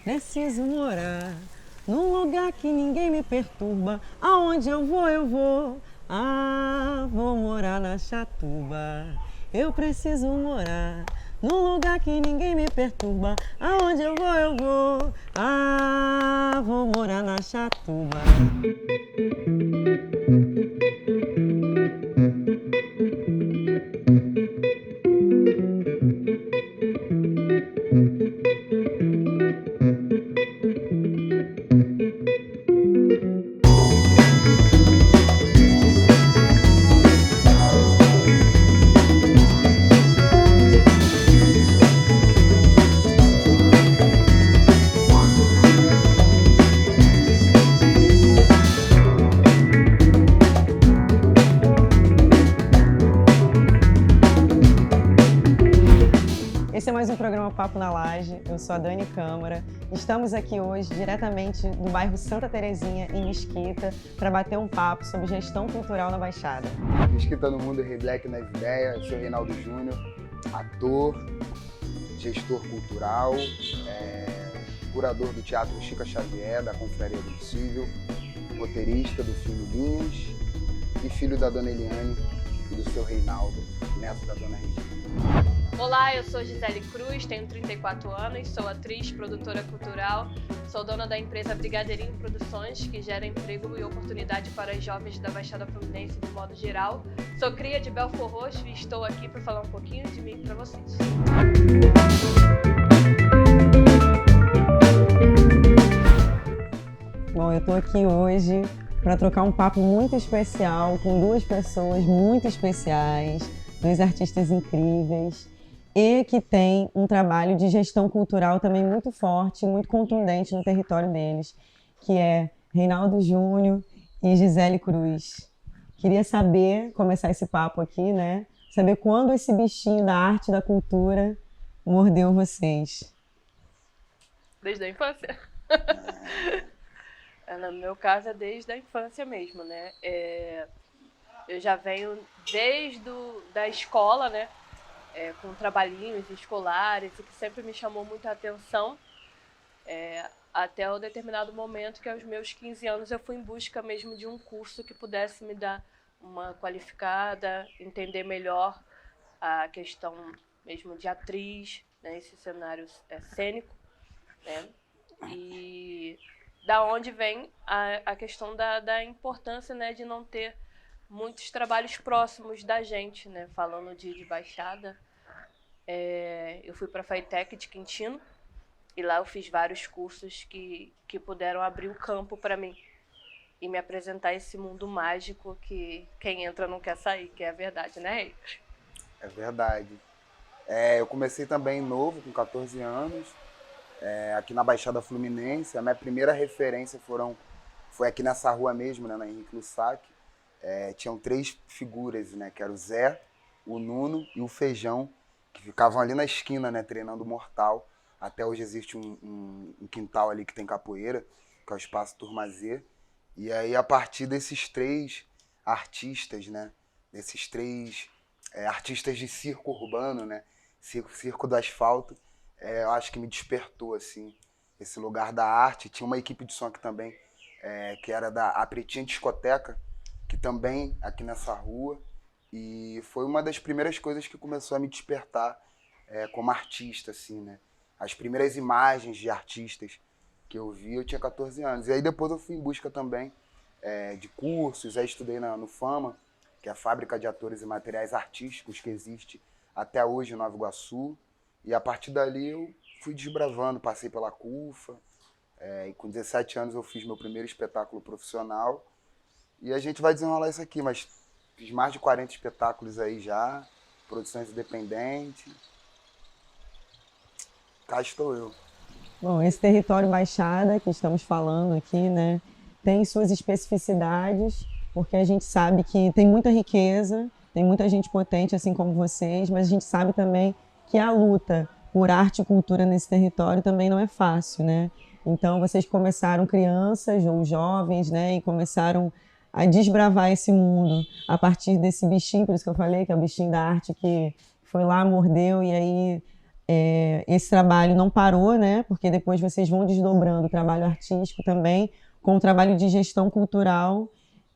Preciso morar num lugar que ninguém me perturba. Aonde eu vou, eu vou. Ah, vou morar na Chatuba. Eu preciso morar num lugar que ninguém me perturba. Aonde eu vou, eu vou. Ah, vou morar na Chatuba. Esse é mais um programa Papo na Laje. Eu sou a Dani Câmara. Estamos aqui hoje diretamente do bairro Santa Terezinha, em Mesquita, para bater um papo sobre gestão cultural na Baixada. Mesquita no mundo, Rei Black nas ideias. Eu sou Reinaldo Júnior, ator, gestor cultural, curador do Teatro Chica Xavier, da Confraria do Impossível, roteirista do filme Linhas e filho da Dona Eliane e do seu Reinaldo, neto da Dona Regina. Olá, eu sou Gisele Cruz, tenho 34 anos, sou atriz, produtora cultural, sou dona da empresa Brigadeirinho Produções, que gera emprego e oportunidade para os jovens da Baixada Fluminense de modo geral. Sou cria de Belfor Roxo e estou aqui para falar um pouquinho de mim para vocês. Bom, eu estou aqui hoje para trocar um papo muito especial com duas pessoas muito especiais, dois artistas incríveis e que têm um trabalho de gestão cultural também muito forte, muito contundente no território deles, que é Reinaldo Júnior e Gisele Cruz. Queria saber, começar esse papo aqui, né? Saber quando esse bichinho da arte e da cultura mordeu vocês. Desde a infância? No meu caso é desde a infância mesmo, né? Eu já venho desde da escola, né? Com trabalhinhos escolares, o que sempre me chamou muita atenção, até o determinado momento que aos meus 15 anos eu fui em busca mesmo de um curso que pudesse me dar uma qualificada, entender melhor a questão mesmo de atriz, né, esse cenário cênico, né, e da onde vem a questão da importância, né, de não ter muitos trabalhos próximos da gente, né, falando de Baixada. Eu fui para a FATEC de Quintino e lá eu fiz vários cursos que puderam abrir o campo para mim e me apresentar esse mundo mágico que quem entra não quer sair, que é a verdade, né, Rei? É verdade. Eu comecei também novo, com 14 anos, aqui na Baixada Fluminense. A minha primeira referência foi aqui nessa rua mesmo, né, na Henrique Lussac. Tinham três figuras, né, que era o Zé, o Nuno e o Feijão, que ficavam ali na esquina, né, treinando mortal. Até hoje existe um quintal ali que tem capoeira, que é o Espaço Turma Z. E aí, a partir desses três artistas, né, desses três artistas de circo urbano, né, circo do asfalto, eu acho que me despertou, assim, esse lugar da arte. Tinha uma equipe de som aqui também, que era a Pretinha Discoteca, que também aqui nessa rua, e foi uma das primeiras coisas que começou a me despertar como artista, assim, né? As primeiras imagens de artistas que eu vi, eu tinha 14 anos. E aí depois eu fui em busca também de cursos, aí estudei no Fama, que é a fábrica de atores e materiais artísticos que existe até hoje em Nova Iguaçu, e a partir dali eu fui desbravando, passei pela CUFA, e com 17 anos eu fiz meu primeiro espetáculo profissional. E a gente vai desenrolar isso aqui, mas fiz mais de 40 espetáculos aí já, produções independentes. Cá estou eu. Bom, esse território Baixada que estamos falando aqui, né, tem suas especificidades, porque a gente sabe que tem muita riqueza, tem muita gente potente, assim como vocês, mas a gente sabe também que a luta por arte e cultura nesse território também não é fácil, né? Então, vocês começaram crianças ou jovens, né, e começaram a desbravar esse mundo a partir desse bichinho, por isso que eu falei que é o bichinho da arte que foi lá, mordeu e aí esse trabalho não parou, né? Porque depois vocês vão desdobrando o trabalho artístico também com o trabalho de gestão cultural,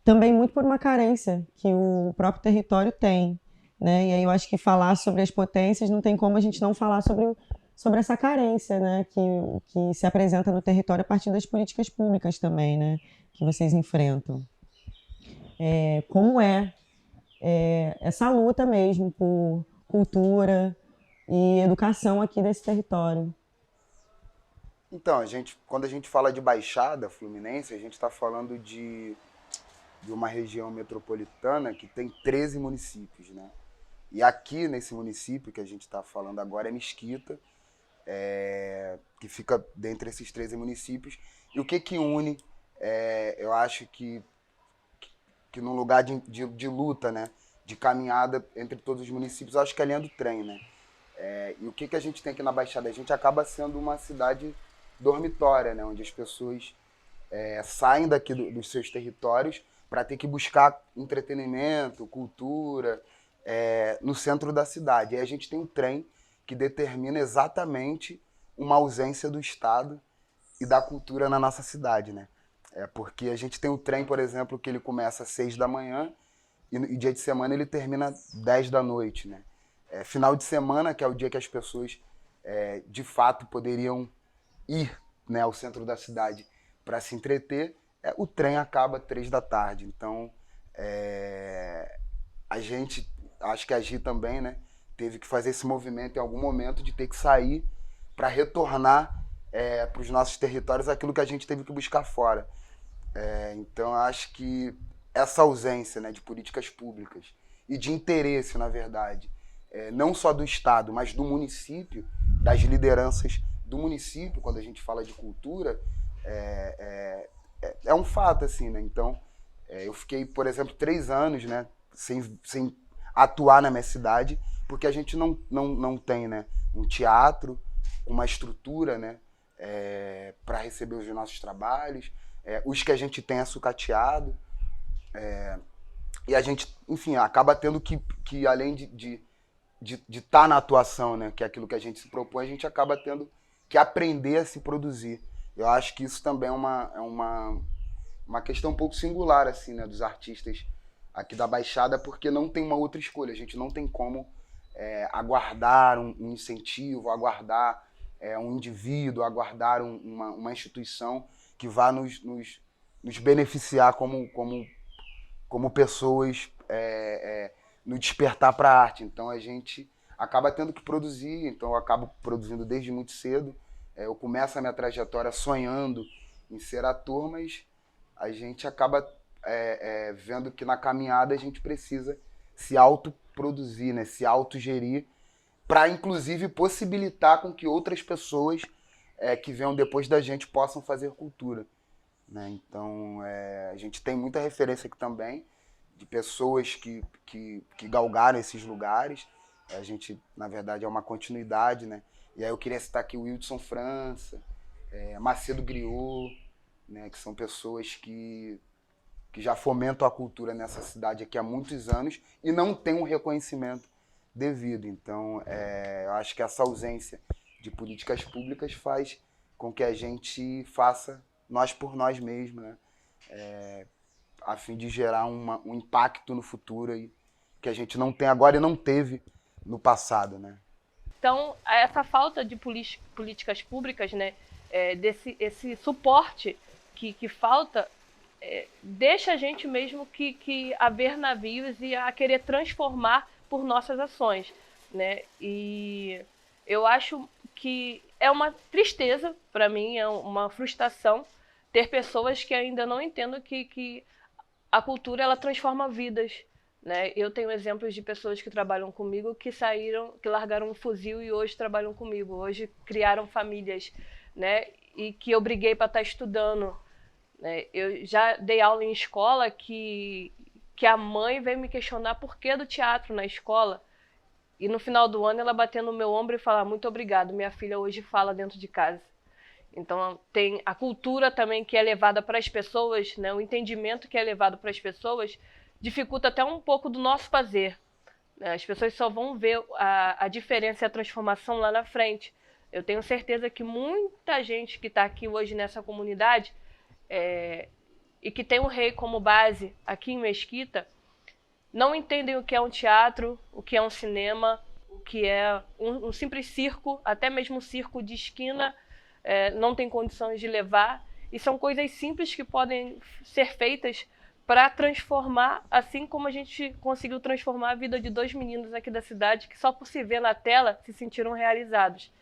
também muito por uma carência que o próprio território tem, né? E aí eu acho que falar sobre as potências não tem como a gente não falar sobre essa carência, né? Que se apresenta no território a partir das políticas públicas também, né? Que vocês enfrentam. Como essa luta mesmo por cultura e educação aqui desse território. Então, quando a gente fala de Baixada Fluminense, a gente está falando de uma região metropolitana que tem 13 municípios, né? E aqui nesse município que a gente está falando agora é Mesquita, que fica dentre esses 13 municípios. E o que une, eu acho que num lugar de luta, né? De caminhada entre todos os municípios, eu acho que é a linha do trem, né? E o que a gente tem aqui na Baixada? A gente acaba sendo uma cidade dormitória, né? Onde as pessoas saem daqui dos seus territórios para ter que buscar entretenimento, cultura, no centro da cidade. E aí a gente tem um trem que determina exatamente uma ausência do Estado e da cultura na nossa cidade, né? Porque a gente tem o trem, por exemplo, que ele começa às 6 da manhã e dia de semana ele termina às 10 da noite, né? Final de semana, que é o dia que as pessoas de fato poderiam ir, né, ao centro da cidade para se entreter, o trem acaba às 3 da tarde. Então, a gente, acho que a Gi também, né, teve que fazer esse movimento em algum momento de ter que sair para retornar para os nossos territórios aquilo que a gente teve que buscar fora. Então, acho que essa ausência, né, de políticas públicas e de interesse, na verdade, não só do Estado, mas do município, das lideranças do município, quando a gente fala de cultura, é um fato, assim, né? Então, eu fiquei, por exemplo, 3 anos, né, sem atuar na minha cidade, porque a gente não tem, né, um teatro, uma estrutura, né, para receber os nossos trabalhos. Os que a gente tem é sucateado. E a gente, enfim, acaba tendo que além de estar na atuação, né, que é aquilo que a gente se propõe, a gente acaba tendo que aprender a se produzir. Eu acho que isso também é uma questão um pouco singular, assim, né, dos artistas aqui da Baixada, porque não tem uma outra escolha. A gente não tem como aguardar um incentivo, aguardar um indivíduo, aguardar uma instituição que vá nos beneficiar como pessoas no despertar para a arte. Então a gente acaba tendo que produzir, então eu acabo produzindo desde muito cedo. Eu começo a minha trajetória sonhando em ser ator, mas a gente acaba vendo que na caminhada a gente precisa se autoproduzir, né? Se autogerir, para inclusive possibilitar com que outras pessoas que venham depois da gente possam fazer cultura, né? Então a gente tem muita referência aqui também de pessoas que galgaram esses lugares. A gente, na verdade, é uma continuidade, né? E aí eu queria citar aqui o Wildson França, Macedo Griot, né? Que são pessoas que já fomentam a cultura nessa cidade aqui há muitos anos e não tem um reconhecimento devido. Então, eu acho que essa ausência de políticas públicas faz com que a gente faça nós por nós mesmos, né? A fim de gerar um impacto no futuro aí, que a gente não tem agora e não teve no passado, né? Então, essa falta de políticas públicas, né, esse suporte que falta, deixa a gente mesmo que a ver navios e a querer transformar por nossas ações, né? E eu acho que é uma tristeza para mim, é uma frustração ter pessoas que ainda não entendem que a cultura ela transforma vidas, né? Eu tenho exemplos de pessoas que trabalham comigo que largaram um fuzil e hoje trabalham comigo, hoje criaram famílias, né? E que eu briguei para estar estudando, né? Eu já dei aula em escola que a mãe veio me questionar por que do teatro na escola. E no final do ano ela batendo no meu ombro e falar: muito obrigado, minha filha hoje fala dentro de casa. Então tem a cultura também que é levada para as pessoas, né? O entendimento que é levado para as pessoas dificulta até um pouco do nosso fazer, né? As pessoas só vão ver a diferença e a transformação lá na frente. Eu tenho certeza que muita gente que está aqui hoje nessa comunidade e que tem o Rei como base aqui em Mesquita, não entendem o que é um teatro, o que é um cinema, o que é um simples circo, até mesmo um circo de esquina, não tem condições de levar. E são coisas simples que podem ser feitas para transformar, assim como a gente conseguiu transformar a vida de 2 meninos aqui da cidade, que só por se ver na tela se sentiram realizados,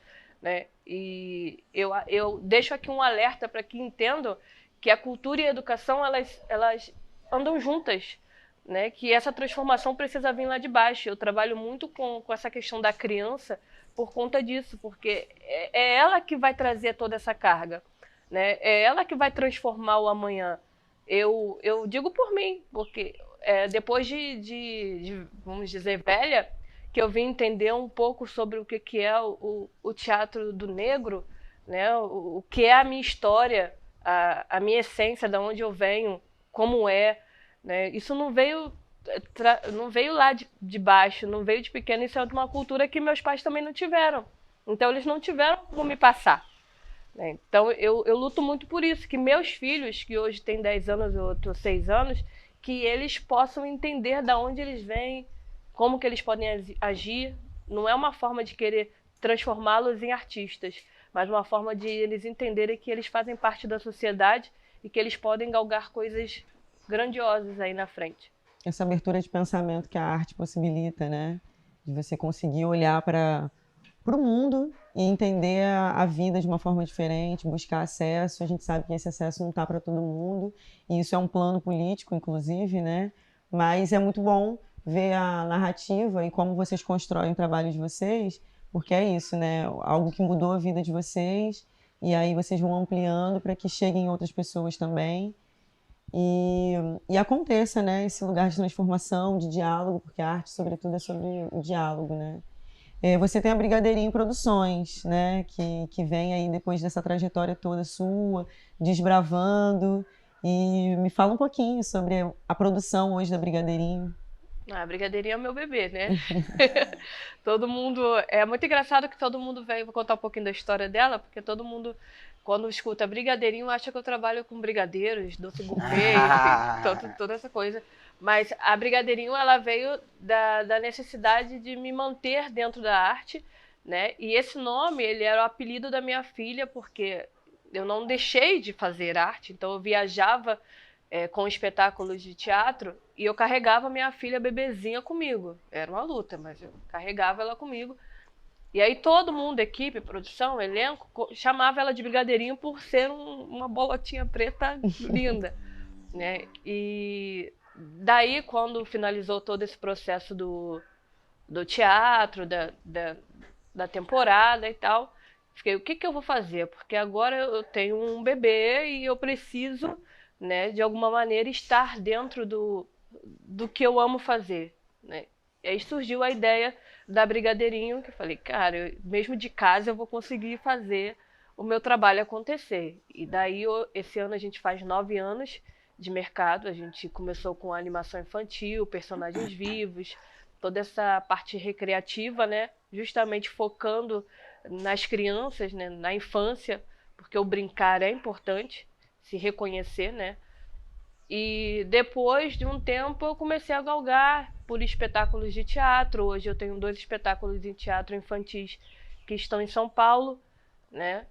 né? E eu deixo aqui um alerta para que entendam que a cultura e a educação, elas andam juntas, né? Que essa transformação precisa vir lá de baixo. Eu trabalho muito com essa questão da criança por conta disso, porque é ela que vai trazer toda essa carga, né? É ela que vai transformar o amanhã. Eu digo por mim, porque depois de, vamos dizer, velha, que eu vim entender um pouco sobre o que é o teatro do negro, né? O que é a minha história, a minha essência, de onde eu venho, como é, né? Isso não veio lá de baixo, não veio de pequeno, isso é de uma cultura que meus pais também não tiveram. Então eles não tiveram como me passar, né? Então eu luto muito por isso, que meus filhos, que hoje têm 10 anos, outros 6 anos, que eles possam entender de onde eles vêm, como que eles podem agir. Não é uma forma de querer transformá-los em artistas, mas uma forma de eles entenderem que eles fazem parte da sociedade e que eles podem galgar coisas grandiosas aí na frente. Essa abertura de pensamento que a arte possibilita, né? De você conseguir olhar para o mundo e entender a vida de uma forma diferente, buscar acesso. A gente sabe que esse acesso não está para todo mundo, e isso é um plano político, inclusive, né? Mas é muito bom ver a narrativa e como vocês constroem o trabalho de vocês, porque é isso, né? Algo que mudou a vida de vocês, e aí vocês vão ampliando para que cheguem outras pessoas também. E aconteça, né, esse lugar de transformação, de diálogo, porque a arte, sobretudo, é sobre o diálogo, né? Você tem a Brigadeirinho Produções, né, que vem aí depois dessa trajetória toda sua, desbravando. E me fala um pouquinho sobre a produção hoje da Brigadeirinho. A Brigadeirinho é o meu bebê, né? Todo mundo... É muito engraçado que todo mundo vem... Vou contar um pouquinho da história dela, porque todo mundo, quando escuta Brigadeirinho, acha que eu trabalho com brigadeiros, doce gourmet, enfim, toda essa coisa. Mas a Brigadeirinho, ela veio da necessidade de me manter dentro da arte, né? E esse nome, ele era o apelido da minha filha, porque eu não deixei de fazer arte, então eu viajava com espetáculos de teatro e eu carregava minha filha bebezinha comigo. Era uma luta, mas eu carregava ela comigo. E aí todo mundo, equipe, produção, elenco, chamava ela de Brigadeirinho por ser uma bolotinha preta linda, né? E daí, quando finalizou todo esse processo do teatro, da temporada e tal, fiquei, o que eu vou fazer? Porque agora eu tenho um bebê e eu preciso, né, de alguma maneira estar dentro do que eu amo fazer, né? E aí surgiu a ideia da Brigadeirinho, que eu falei, cara, mesmo de casa eu vou conseguir fazer o meu trabalho acontecer. E daí, esse ano a gente faz 9 anos de mercado, a gente começou com animação infantil, personagens vivos, toda essa parte recreativa, né? Justamente focando nas crianças, né? Na infância, porque o brincar é importante, se reconhecer, né? E depois de um tempo eu comecei a galgar por espetáculos de teatro. Hoje eu tenho 2 espetáculos em teatro infantis que estão em São Paulo, né?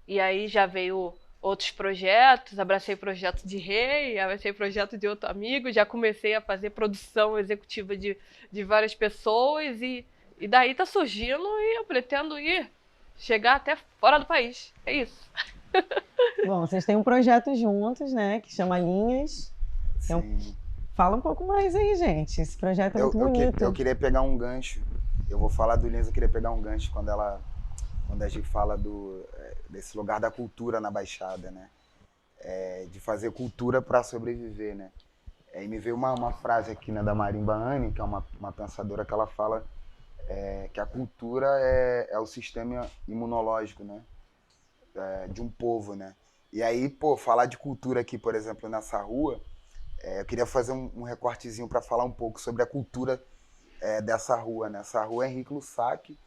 E aí já veio outros projetos, abracei projeto de Rei, abracei projeto de outro amigo, já comecei a fazer produção executiva de várias pessoas e daí tá surgindo e eu pretendo chegar até fora do país. É isso. Bom, vocês têm um projeto juntos, né, que chama Linhas. Sim. Fala um pouco mais aí, gente. Esse projeto é muito bonito. Eu queria pegar um gancho. Eu vou falar do Linhas, eu queria pegar um gancho quando a gente fala desse lugar da cultura na Baixada, né? De fazer cultura para sobreviver, né? E me veio uma frase aqui, né, da Marimba Anne, que é uma pensadora, que ela fala que a cultura é o sistema imunológico, né? De um povo, né? E aí, pô, falar de cultura aqui, por exemplo, nessa rua, Eu queria fazer um recortezinho para falar um pouco sobre a cultura dessa rua, né? Essa rua é Henrique Lussac,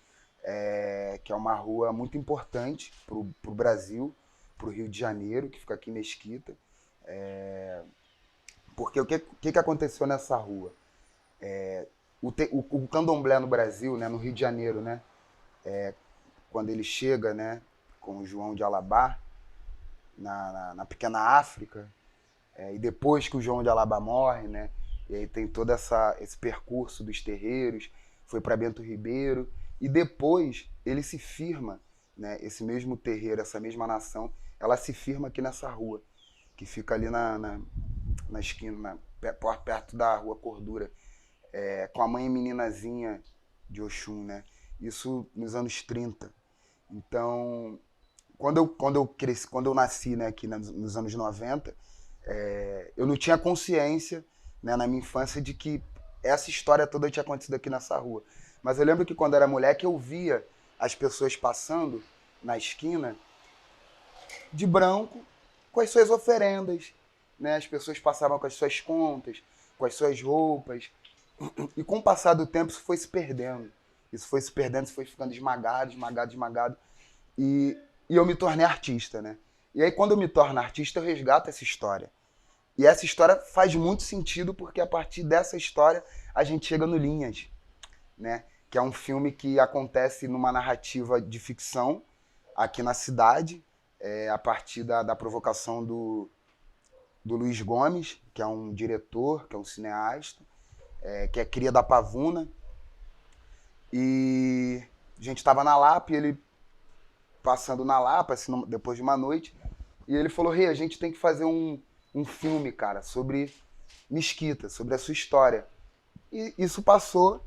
que é uma rua muito importante para o Brasil, para o Rio de Janeiro, que fica aqui em Mesquita. Porque o que aconteceu nessa rua? O candomblé no Brasil, né, no Rio de Janeiro, né, quando ele chega, né, com o João de Alabá, na pequena África, e depois que o João de Alabá morre, né, e aí tem todo esse percurso dos terreiros, foi para Bento Ribeiro, e depois ele se firma, né, esse mesmo terreiro, essa mesma nação, ela se firma aqui nessa rua, que fica ali na esquina, perto da Rua Cordura, com a mãe meninazinha de Oxum, né? Isso nos anos 30. Então, quando eu cresci, quando eu nasci, né, aqui nos anos 90, eu não tinha consciência, né, na minha infância de que essa história toda tinha acontecido aqui nessa rua. Mas eu lembro que quando era moleque eu via as pessoas passando na esquina de branco com as suas oferendas, né? As pessoas passavam com as suas contas, com as suas roupas. E com o passar do tempo isso foi se perdendo. Isso foi se perdendo, isso foi ficando esmagado. E eu me tornei artista, né? E aí quando eu me torno artista eu resgato essa história. E essa história faz muito sentido porque a partir dessa história a gente chega no Linhas, né? Que é um filme que acontece numa narrativa de ficção aqui na cidade, a partir da provocação do Luiz Gomes, que é um diretor, que é um cineasta, que é cria da Pavuna. E a gente estava na Lapa, e ele passando na Lapa, assim, depois de uma noite, e ele falou: Rê, a gente tem que fazer um filme, cara, sobre Mesquita, sobre a sua história. E isso passou,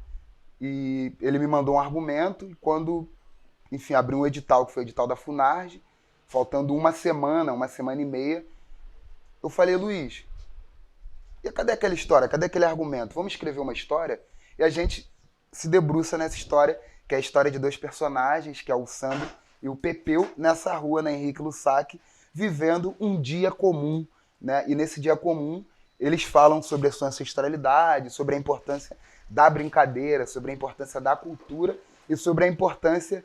e ele me mandou um argumento, e quando, enfim, abriu um edital, que foi o edital da Funarge, faltando uma semana e meia, eu falei: Luiz, e cadê aquela história? Cadê aquele argumento? Vamos escrever uma história? E a gente se debruça nessa história, que é a história de dois personagens, que é o Sandro e o Pepeu, nessa rua, na Henrique Lussac, vivendo um dia comum, né? E nesse dia comum, eles falam sobre a sua ancestralidade, sobre a importância da brincadeira, sobre a importância da cultura e sobre a importância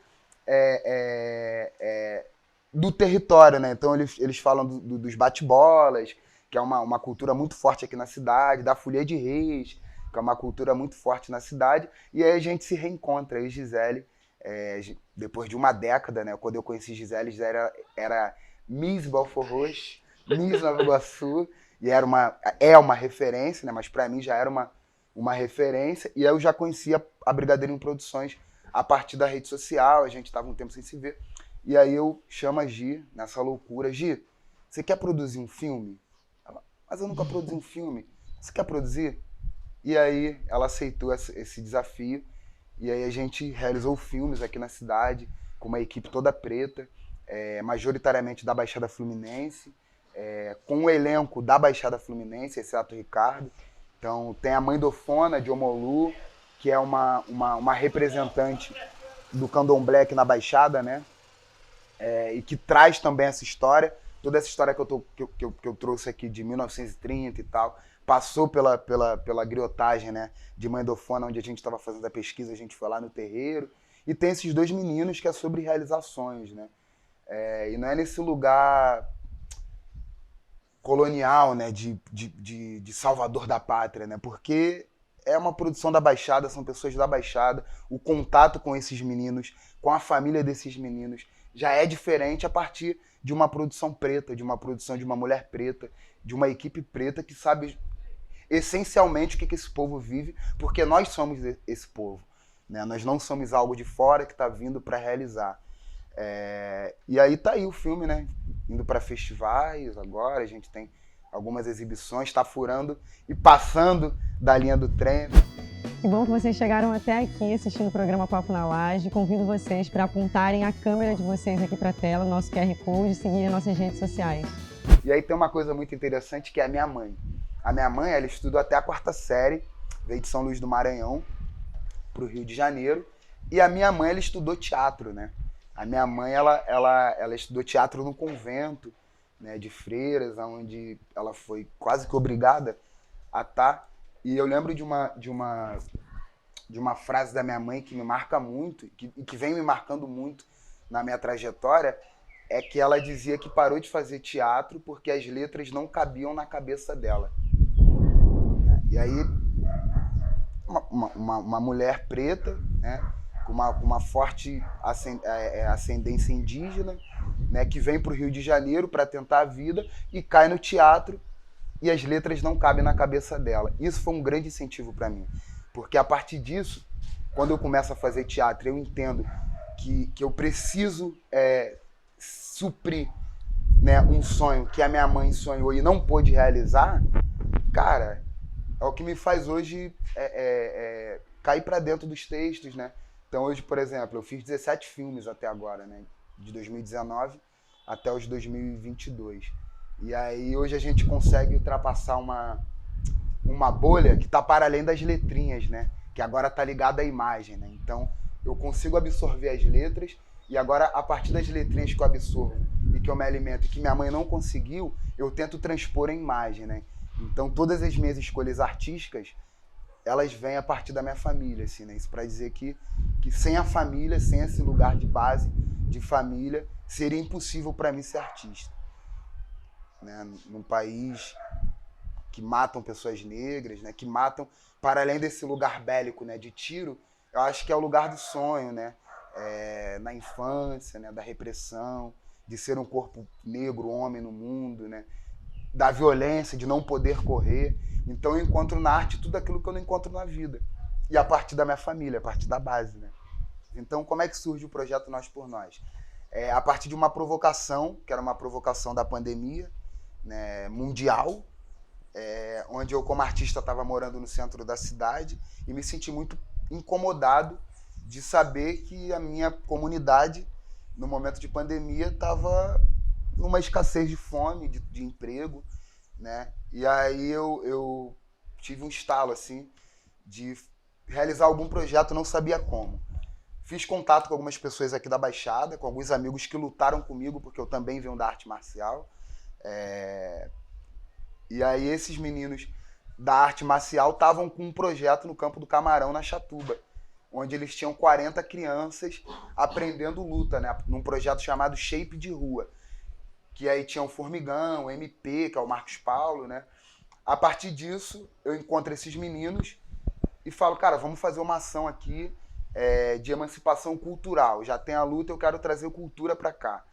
do território, né? Então eles falam dos bate-bolas, que é uma cultura muito forte aqui na cidade, da Folia de Reis, que é uma cultura muito forte na cidade, e aí a gente se reencontra, eu e Gisele, depois de uma década, né? Quando eu conheci Gisele era Miss Belfort Roxo, Miss Nova Iguaçu, e é uma referência, né? Mas para mim já era uma referência, e aí eu já conhecia a Brigadeirinho Produções a partir da rede social, a gente estava um tempo sem se ver, e aí eu chamo a Gi, nessa loucura: Gi, você quer produzir um filme? Ela: mas eu nunca produzi um filme. Você quer produzir? E aí ela aceitou esse desafio, e aí a gente realizou filmes aqui na cidade, com uma equipe toda preta, majoritariamente da Baixada Fluminense, com o elenco da Baixada Fluminense, exceto o Ricardo. Então tem a mãe do Fona, de Omolu, que é uma representante do candomblé aqui na Baixada, né? E que traz também essa história, toda essa história que eu trouxe aqui de 1930 e tal, passou pela griotagem, né, de Mãe do Fona, onde a gente estava fazendo a pesquisa, a gente foi lá no terreiro, e tem esses dois meninos que é sobre realizações, né? E não é nesse lugar colonial, né, de salvador da pátria, né? Porque é uma produção da Baixada, são pessoas da Baixada, o contato com esses meninos, com a família desses meninos, já é diferente a partir de uma produção preta, de uma produção de uma mulher preta, de uma equipe preta que sabe essencialmente o que esse povo vive, porque nós somos esse povo, né? Nós não somos algo de fora que está vindo para realizar. E aí tá aí o filme, né? Indo para festivais agora, a gente tem algumas exibições, está furando e passando da linha do trem. Que bom que vocês chegaram até aqui assistindo o programa Papo na Laje. Convido vocês para apontarem a câmera de vocês aqui para a tela, nosso QR Code, e seguir as nossas redes sociais. E aí tem uma coisa muito interessante, que é a minha mãe. A minha mãe, ela estudou até a 4ª série, veio de São Luís do Maranhão para o Rio de Janeiro. E a minha mãe, ela estudou teatro, né? A minha mãe, ela estudou teatro no convento, né, de freiras, onde ela foi quase que obrigada a tá. E eu lembro de uma frase da minha mãe que me marca muito, e que vem me marcando muito na minha trajetória, é que ela dizia que parou de fazer teatro porque as letras não cabiam na cabeça dela. E aí, uma mulher preta, né, com uma forte ascendência indígena, né, que vem para o Rio de Janeiro para tentar a vida e cai no teatro e as letras não cabem na cabeça dela. Isso foi um grande incentivo para mim, porque a partir disso, quando eu começo a fazer teatro, eu entendo que eu preciso suprir, né, um sonho que a minha mãe sonhou e não pôde realizar. Cara, é o que me faz hoje cair para dentro dos textos, né? Então hoje, por exemplo, eu fiz 17 filmes até agora, né? De 2019 até os 2022. E aí hoje a gente consegue ultrapassar uma bolha que está para além das letrinhas, né? Que agora está ligada à imagem, né? Então eu consigo absorver as letras e agora, a partir das letrinhas que eu absorvo e que eu me alimento e que minha mãe não conseguiu, eu tento transpor em imagem, né? Então todas as minhas escolhas artísticas, elas vêm a partir da minha família, assim, né? Isso para dizer que sem a família, sem esse lugar de base, de família, seria impossível para mim ser artista, né? Num país que matam pessoas negras, né? Que matam, para além desse lugar bélico, né? De tiro, eu acho que é o lugar do sonho, né? Na infância, né? Da repressão, de ser um corpo negro, homem no mundo, né? Da violência, de não poder correr. Então eu encontro na arte tudo aquilo que eu não encontro na vida. E a partir da minha família, a partir da base, né? Então como é que surge o projeto Nós por Nós? A partir de uma provocação, que era uma provocação da pandemia, né, mundial, onde eu como artista estava morando no centro da cidade e me senti muito incomodado de saber que a minha comunidade, no momento de pandemia, estava numa escassez de fome, de emprego, né? E aí eu tive um estalo, assim, de realizar algum projeto, não sabia como. Fiz contato com algumas pessoas aqui da Baixada, com alguns amigos que lutaram comigo, porque eu também venho da arte marcial. E aí esses meninos da arte marcial estavam com um projeto no Campo do Camarão, na Chatuba, onde eles tinham 40 crianças aprendendo luta, né? Num projeto chamado Shape de Rua. Que aí tinha o Formigão, o MP, que é o Marcos Paulo, né? A partir disso, eu encontro esses meninos e falo, cara, vamos fazer uma ação aqui de emancipação cultural. Já tem a luta, eu quero trazer cultura para cá.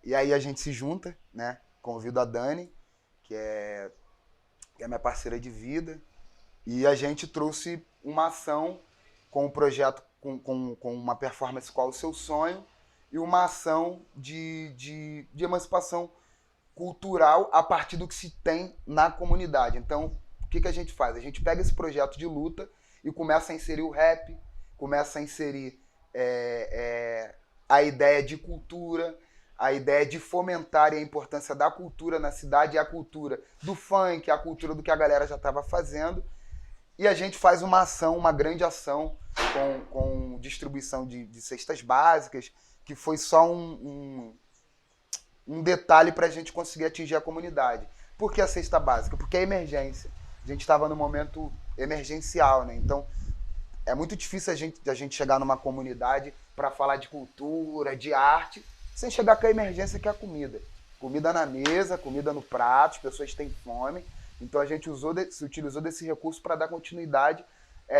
E aí a gente se junta, né? Convido a Dani, que é minha parceira de vida, e a gente trouxe uma ação com um projeto, com uma performance Qual o Seu Sonho, e uma ação de emancipação cultural a partir do que se tem na comunidade. Então, o que a gente faz? A gente pega esse projeto de luta e começa a inserir o rap, começa a inserir a ideia de cultura, a ideia de fomentar a importância da cultura na cidade, e a cultura do funk, a cultura do que a galera já estava fazendo. E a gente faz uma ação, uma grande ação com distribuição de cestas básicas, que foi só um detalhe para a gente conseguir atingir a comunidade. Por que a cesta básica? Porque é emergência. A gente estava num momento emergencial, né? Então, é muito difícil a gente chegar numa comunidade para falar de cultura, de arte, sem chegar com a emergência que é a comida. Comida na mesa, comida no prato, as pessoas têm fome. Então a gente se utilizou desse recurso para dar continuidade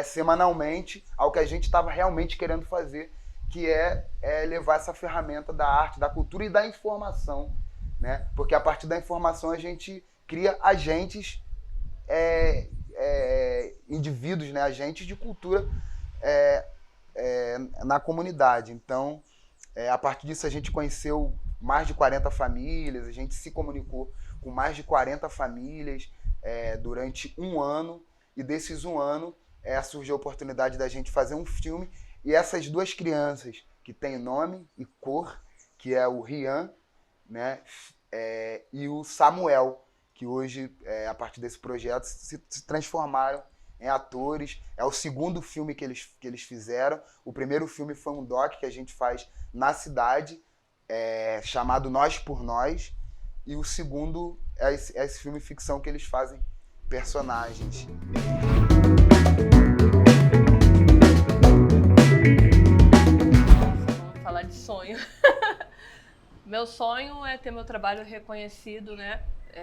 semanalmente ao que a gente estava realmente querendo fazer, que é levar essa ferramenta da arte, da cultura e da informação, né? Porque a partir da informação a gente cria agentes, indivíduos, né? Agentes de cultura na comunidade. Então, a partir disso a gente conheceu mais de 40 famílias, a gente se comunicou com mais de 40 famílias durante um ano, e desses um ano surgiu a oportunidade da gente fazer um filme. E essas duas crianças, que têm nome e cor, que é o Rian, né, e o Samuel, que hoje, a partir desse projeto, se transformaram em atores. É o segundo filme que eles fizeram. O primeiro filme foi um doc que a gente faz na cidade, chamado Nós por Nós. E o segundo é esse filme ficção que eles fazem personagens. Vamos falar de sonho. Meu sonho é ter meu trabalho reconhecido, né?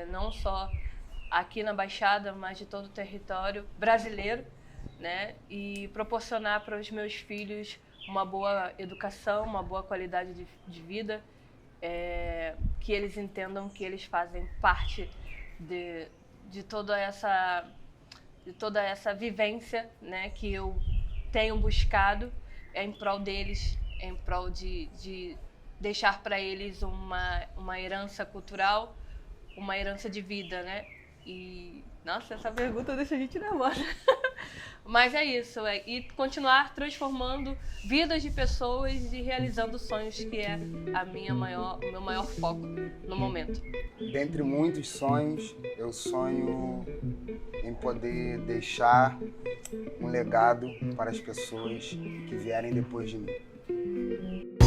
Não só aqui na Baixada, mas de todo o território brasileiro, né? E proporcionar para os meus filhos uma boa educação, uma boa qualidade de vida, que eles entendam que eles fazem parte de toda essa vivência, né? Que eu tenho buscado em prol deles, em prol de deixar para eles uma herança cultural, uma herança de vida, né? E, nossa, essa pergunta deixa a gente nervosa. Mas é isso, e continuar transformando vidas de pessoas e realizando sonhos, que é o meu maior foco no momento. Dentre muitos sonhos, eu sonho em poder deixar um legado para as pessoas que vierem depois de mim.